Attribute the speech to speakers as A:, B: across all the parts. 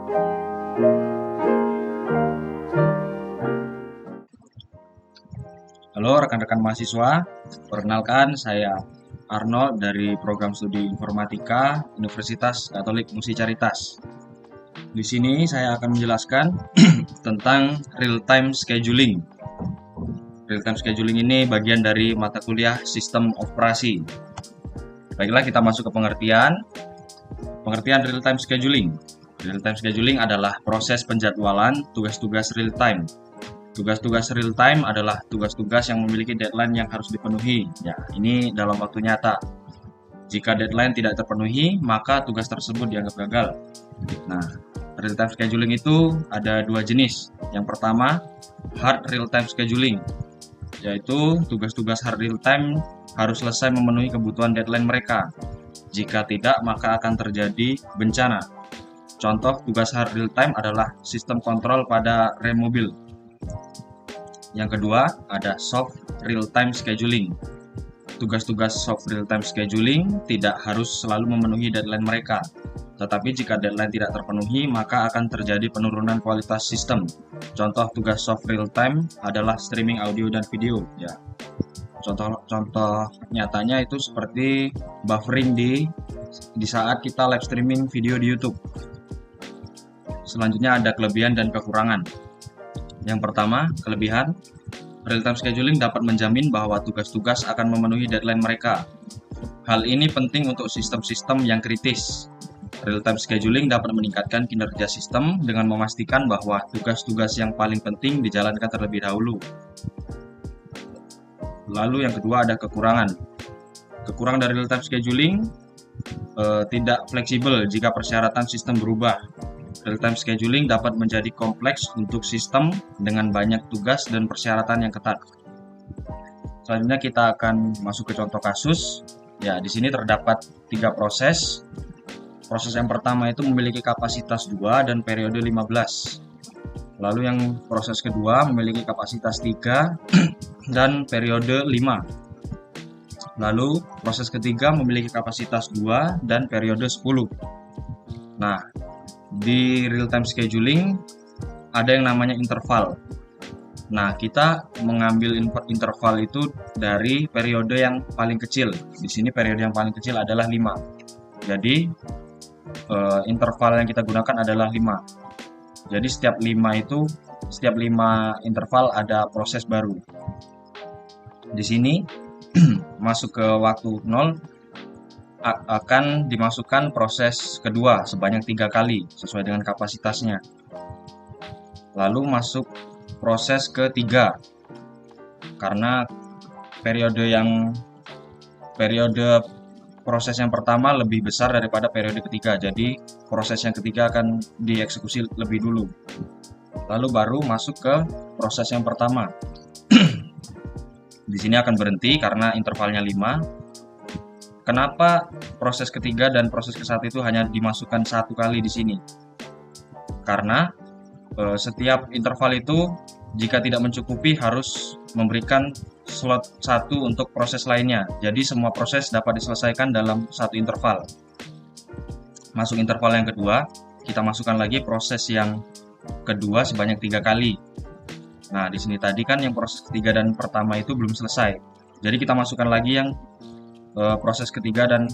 A: Halo rekan-rekan mahasiswa, perkenalkan saya Arnold dari program studi Informatika Universitas Katolik Musi Caritas. Di sini saya akan menjelaskan tentang real-time scheduling. Real-time scheduling ini bagian dari mata kuliah Sistem Operasi. Baiklah, kita masuk ke pengertian. Pengertian real-time scheduling. Real-time scheduling adalah proses penjadwalan tugas-tugas real-time. Tugas-tugas real-time adalah tugas-tugas yang memiliki deadline yang harus dipenuhi. Ya, ini dalam waktu nyata. Jika deadline tidak terpenuhi, maka tugas tersebut dianggap gagal. Nah, real-time scheduling itu ada dua jenis. Yang pertama, hard real-time scheduling, yaitu tugas-tugas hard real-time harus selesai memenuhi kebutuhan deadline mereka. Jika tidak, maka akan terjadi bencana. Contoh tugas hard real-time adalah sistem kontrol pada rem mobil. Yang kedua, ada soft real-time scheduling. Tugas-tugas soft real-time scheduling tidak harus selalu memenuhi deadline mereka. Tetapi jika deadline tidak terpenuhi, maka akan terjadi penurunan kualitas sistem. Contoh tugas soft real-time adalah streaming audio dan video. Ya. Contoh nyatanya itu seperti buffering di saat kita live streaming video di YouTube. Selanjutnya ada kelebihan dan kekurangan. Yang pertama, kelebihan, real-time scheduling dapat menjamin bahwa tugas-tugas akan memenuhi deadline mereka. Hal ini penting untuk sistem-sistem yang kritis. Real-time scheduling dapat meningkatkan kinerja sistem dengan memastikan bahwa tugas-tugas yang paling penting dijalankan terlebih dahulu. Lalu yang kedua ada kekurangan. Kekurangan dari real-time scheduling tidak fleksibel jika persyaratan sistem berubah. Real-time scheduling dapat menjadi kompleks untuk sistem dengan banyak tugas dan persyaratan yang ketat. Selanjutnya kita akan masuk ke contoh kasus. Ya, di sini terdapat 3 proses. Proses yang pertama itu memiliki kapasitas 2 dan periode 15. Lalu yang proses kedua memiliki kapasitas 3 dan periode 5. Lalu proses ketiga memiliki kapasitas 2 dan periode 10. Nah, di real-time scheduling ada yang namanya interval. Nah, kita mengambil interval itu dari periode yang paling kecil. Di sini periode yang paling kecil adalah 5. Jadi, interval yang kita gunakan adalah 5. Jadi, setiap 5 interval ada proses baru. Di sini, masuk ke waktu 0, akan dimasukkan proses kedua sebanyak 3 kali sesuai dengan kapasitasnya. Lalu masuk proses ketiga karena periode proses yang pertama lebih besar daripada periode ketiga, jadi proses yang ketiga akan dieksekusi lebih dulu. Lalu baru masuk ke proses yang pertama. Di sini akan berhenti karena intervalnya 5. Kenapa proses ketiga dan proses ke-1 itu hanya dimasukkan 1 kali di sini? Karena setiap interval itu jika tidak mencukupi harus memberikan slot 1 untuk proses lainnya. Jadi semua proses dapat diselesaikan dalam 1 interval. Masuk interval yang kedua, kita masukkan lagi proses yang kedua sebanyak 3 kali. Nah, di sini tadi kan yang proses ketiga dan pertama itu belum selesai. Jadi kita masukkan lagi yang proses ketiga dan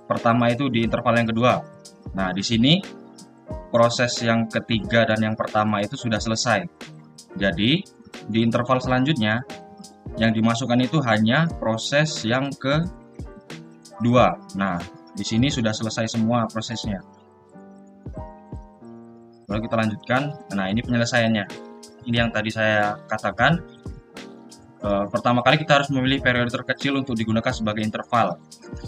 A: pertama itu di interval yang kedua. Nah, di sini proses yang ketiga dan yang pertama itu sudah selesai. Jadi, di interval selanjutnya yang dimasukkan itu hanya proses yang kedua. Nah, di sini sudah selesai semua prosesnya. Lalu kita lanjutkan. Nah, ini penyelesaiannya. Ini yang tadi saya katakan. Pertama kali kita harus memilih periode terkecil untuk digunakan sebagai interval.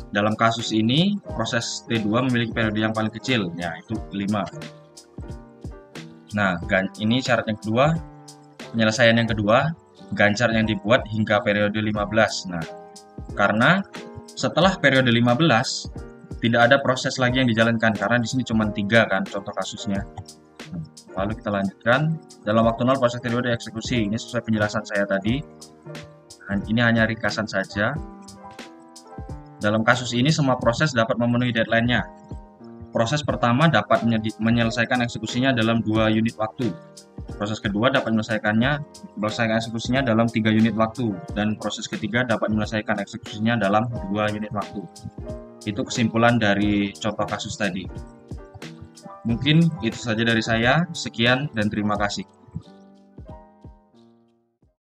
A: Dalam kasus ini, proses T2 memiliki periode yang paling kecil, yaitu 5. Nah, ini syarat yang kedua. Penyelesaian yang kedua, gancar yang dibuat hingga periode 15. Nah, karena setelah periode 15, tidak ada proses lagi yang dijalankan, karena di sini cuma 3 kan contoh kasusnya. Lalu kita lanjutkan. Dalam waktu 0 proses T2 dieksekusi. Ini sesuai penjelasan saya tadi. Ini hanya ringkasan saja. Dalam kasus ini semua proses dapat memenuhi deadline-nya. Proses pertama dapat menyelesaikan eksekusinya dalam 2 unit waktu. Proses kedua dapat menyelesaikan eksekusinya dalam 3 unit waktu. Dan proses ketiga dapat menyelesaikan eksekusinya dalam 2 unit waktu. Itu kesimpulan dari contoh kasus tadi. Mungkin itu saja dari saya. Sekian dan terima kasih.